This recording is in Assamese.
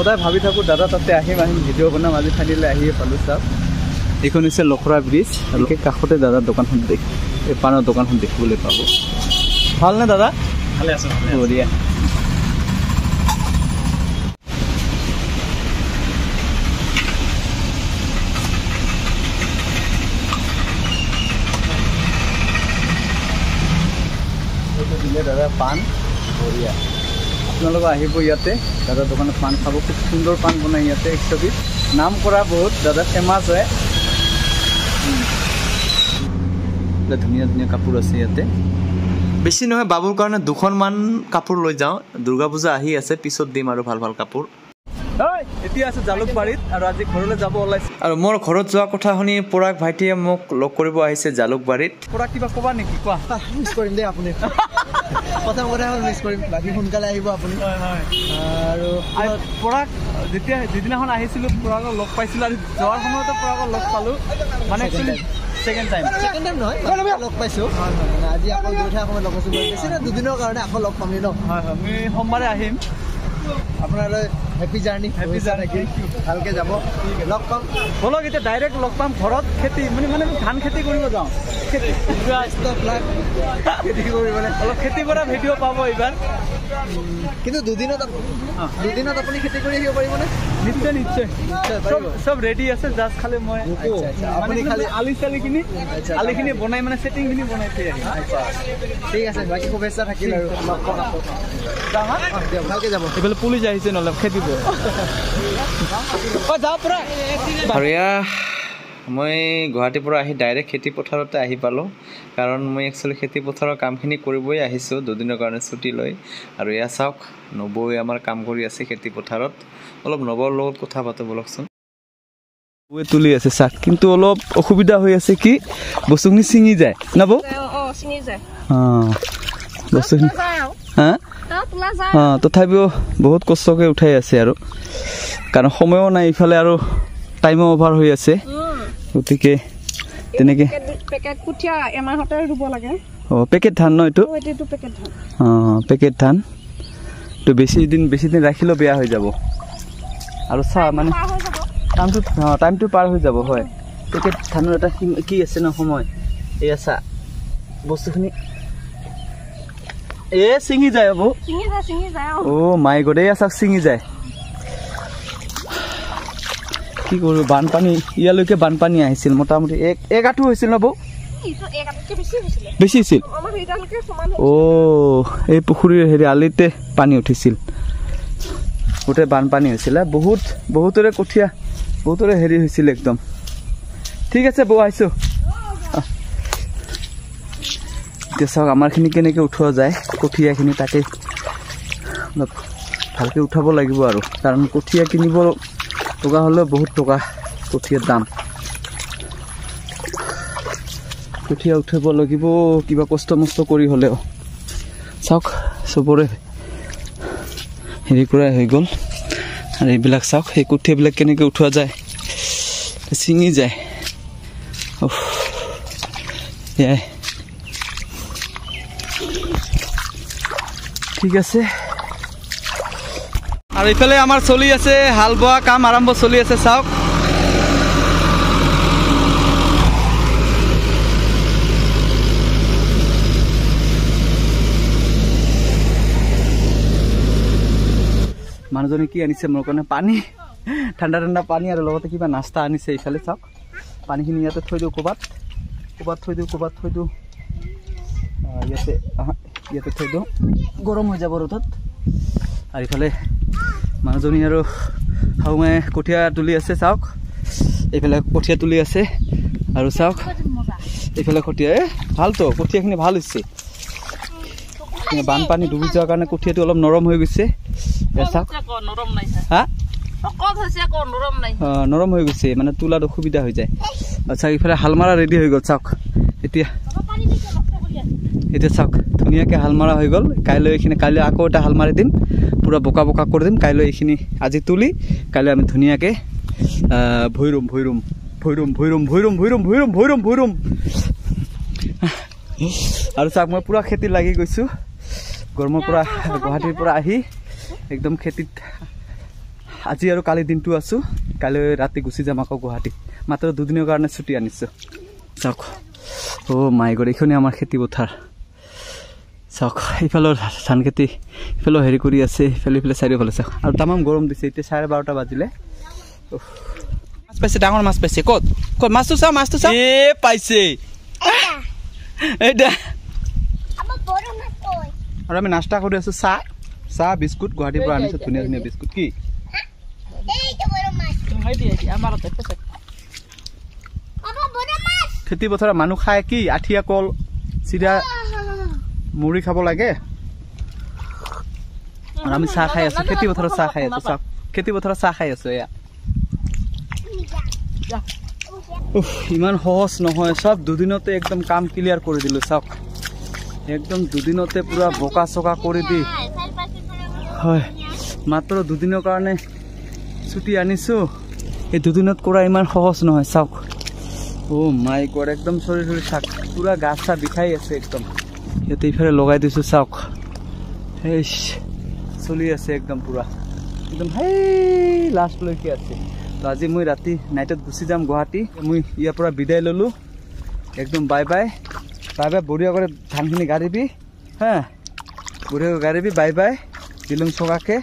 সদায় ভাবি থাকোঁ দাদা তাতে আহিম ভিডিঅ' বনাম আজি ফাইনেলি আহিয়ে পালোঁ চাওক এইখন হৈছে লখৰা ব্ৰিজ আৰু কাষতে দাদাৰ দোকানখন এই পাণৰ দোকানখন দেখিবলৈ পাব ভালনে দাদা ভালে আছোঁ বঢ়িয়া দিলে দাদা পাণ বঢ়িয়া আপোনালোক আহিব ইয়াতে দাদা দোকানত পাণ খাব খুব সুন্দৰ পাণ বনাই ইয়াতে 120 নাম কৰা বহুত দাদা ফেমাছ হয় ধুনীয়া ধুনীয়া কাপোৰ আছে ইয়াতে বেছি নহয় বাবুৰ কাৰণে দুখনমান কাপোৰ লৈ যাওঁ দুৰ্গা পূজা আহি আছে পিছত দিম আৰু ভাল ভাল কাপোৰ এতিয়া আছে জালুকবাৰীত আৰু আজি ঘৰলৈ যাব ওলাইছে আৰু মোৰ ঘৰত যোৱা কথা শুনি পৰাগ ভাইটিয়ে মোক লগ কৰিব আহিছে জালুকবাৰীত পৰাগ কিবা ক'বা নেকি কোৱা মিছ কৰিম দেই আপুনি প্ৰথম কথা হ'ল মিছ কৰিম বাকী সোনকালে আহিব আপুনি আৰু পৰাগ যেতিয়া যিদিনাখন আহিছিলোঁ পৰাগক লগ পাইছিলোঁ আৰু যোৱাৰ সময়তো পৰাগক লগ পালোঁ মানে ছেকেণ্ড টাইম নহয় লগ পাইছোঁ আজি আকৌ দুটা সময়ত লগ পাইছোঁ বেছি নহয় দুদিনৰ কাৰণে আকৌ লগ পামেই ন হয় হয় আমি সোমবাৰে আহিম আপোনালৈ হেপী জাৰ্ণি ভালকৈ যাব লগ পাম বলক এতিয়া ডাইৰেক্ট লগ পাম ঘৰত খেতি মানে ধান খেতি কৰিব যাওঁ খেতি কৰিবলৈ অলপ খেতি কৰা ভিডিঅ' পাব এইবাৰ কিন্তু দুদিনত আপুনি খেতি কৰি আহিব পাৰিবনে নিশ্চয় নিশ্চয় চব ৰেডি আছে জাষ্ট খালি মই আপুনি খালি আলি চালিখিনি আলিখিনি বনাই মানে ছেটিংখিনি বনাই থৈ আহিম ঠিক আছে বাকী শুভেচ্ছা থাকিল আৰু লগ পাম ভালকৈ যাব এইফালে পুলিচ আহিছে নহ'লে খেতিব যাওঁ পৰা আৰু এয়া মই গুৱাহাটীৰ পৰা আহি ডাইৰেক্ট খেতি পথাৰতে আহি পালোঁ কাৰণ মই একচুৱেলি খেতি পথাৰৰ কামখিনি কৰিবই আহিছোঁ দুদিনৰ কাৰণে ছুটি লৈ আৰু এয়া চাওক নবৌৱে আমাৰ কাম কৰি আছে খেতি পথাৰত অলপ নবৌৰ লগত কথা পাতোঁ বলকচোন নবৌৱে তুলি আছে চাওক কিন্তু অলপ অসুবিধা হৈ আছে কি বস্তুখিনি ছিঙি যায় নবৌ বস্তুখিনি তথাপিও বহুত কষ্টকৈ উঠাই আছে আৰু কাৰণ সময়ো নাই ইফালে আৰু টাইমো অভাৰ হৈ আছে গতিকে তেনেকৈ পেকেট ধান ন এইটো পেকেট ধান তো বেছি দিন ৰাখিলেও বেয়া হৈ যাব আৰু চাহ মানে টাইমটো পাৰ হৈ যাব হয় পেকেট ধানৰ এটা কি আছে ন সময় এয়া চাহ বস্তুখিনি ছিঙি যায় মাই গড এয়া চাওক ছিঙি যায় কি কৰোঁ বানপানী ইয়ালৈকে বানপানী আহিছিল মোটামুটি এক আঁঠু হৈছিল ন বৌ বেছি হৈছিল এই পুখুৰীৰ আলিতে পানী উঠিছিল গোটেই বানপানী হৈছিল বহুতৰে কঠীয়া বহুতৰে হৈছিল একদম ঠিক আছে বৌ আহিছোঁ এতিয়া চাওক আমাৰখিনি কেনেকৈ উঠোৱা যায় কঠীয়াখিনি তাকে অলপ ভালকৈ উঠাব লাগিব আৰু কাৰণ কঠীয়া কিনিব টকা হ'লেও বহুত টকা কঠীয়াৰ দাম কঠীয়া উঠাব লাগিব কিবা কষ্ট মষ্ট কৰি হ'লেও চাওক চবৰে কৰাই হৈ গ'ল আৰু এইবিলাক চাওক সেই কঠীয়াবিলাক কেনেকৈ উঠোৱা যায় ছিঙি যায় এয়াই ঠিক আছে আৰু ইফালে আমাৰ চলি আছে হাল বোৱা কাম আৰম্ভ চলি আছে চাওক মানুহজনে কি আনিছে মোৰ কাৰণে পানী ঠাণ্ডা ঠাণ্ডা পানী আৰু লগতে কিবা নাস্তা আনিছে ইফালে চাওক পানীখিনি ইয়াতে থৈ দিওঁ ক'ৰবাত থৈ দিওঁ ইয়াতে থৈ দিওঁ গৰম হৈ যাব ৰ'দত আৰু ইফালে মানুহজনী আৰু শাহুমাই কঠীয়া তুলি আছে চাওক এইফালে কঠীয়া তুলি আছে আৰু চাওক এইফালে কঠীয়া ভালতো কঠীয়াখিনি ভাল হৈছে বানপানী ডুবি যোৱাৰ কাৰণে কঠীয়াটো অলপ নৰম হৈ গৈছে চাওক নৰম হৈ গৈছে মানে তোলাত অসুবিধা হৈ যায় আচ্ছা ইফালে হাল মাৰা ৰেডি হৈ গ'ল চাওক এতিয়া চাওক ধুনীয়াকৈ হাল মৰা হৈ গ'ল কাইলৈ আকৌ এটা হাল মাৰি দিম পুৰা বোকা কৰি দিম কাইলৈ এইখিনি আজি তুলি কাইলৈ আমি ধুনীয়াকৈ ভৈৰুম আৰু চাওক মই পুৰা খেতিত লাগি গৈছোঁ গৰমৰ পৰা গুৱাহাটীৰ পৰা আহি একদম খেতিত আজি আৰু কালি দিনটো আছোঁ কাইলৈ ৰাতি গুচি যাম আকৌ গুৱাহাটী মাত্ৰ 2 দিনৰ কাৰণে ছুটি আনিছোঁ চাওক মাই গড এইখনে আমাৰ খেতি পথাৰ চাওক এইফালৰ ধান খেতি ইফালেও হেৰি কৰি আছে ইফালে চাৰিওফালে চাওক আৰু তামাম গৰম দিছে এতিয়া 12:30 বাজিলে মাছ পাইছে ডাঙৰ মাছ পাইছে ক'ত মাছটো চাওঁ পাইছে এইটা আৰু আমি নাস্তা কৰি আছোঁ চাহ বিস্কুট গুৱাহাটীৰ পৰা আনিছোঁ ধুনীয়া ধুনীয়া বিস্কুট কি খেতি পথাৰৰ মানুহ খায় কি আঠিয়া কল চিৰা মুড়ি খাব লাগে আৰু আমি চাহ খাই আছোঁ খেতি পথাৰত চাহ খাই আছোঁ চাওক খেতি পথাৰত চাহ খাই আছোঁ এয়া ইমান সহজ নহয় সব 2 দিনতে একদম কাম ক্লিয়াৰ কৰি দিলোঁ চাওক একদম 2 দিনতে পুৰা বোকা চকা কৰি দি হয় মাত্ৰ 2 দিনৰ কাৰণে ছুটি আনিছোঁ এই 2 দিনত কৰা ইমান সহজ নহয় চাওক মাই গড একদম চৰি চাওক পুৰা গা চা বিষাই আছে একদম ইয়াতে ইফালে লগাই দিছোঁ চাওক চলি আছে একদম পুৰা একদম লাষ্টলৈকে আছে তো আজি মই ৰাতি নাইটত গুচি যাম গুৱাহাটী মই ইয়াৰ পৰা বিদায় ল'লোঁ একদম বাই বাই বঢ়িয়া কৰে ধানখিনি গাড়িবি হ্যাঁ বঢ়িয়া গাড়িবি বাই বাই দিলুং চকাকে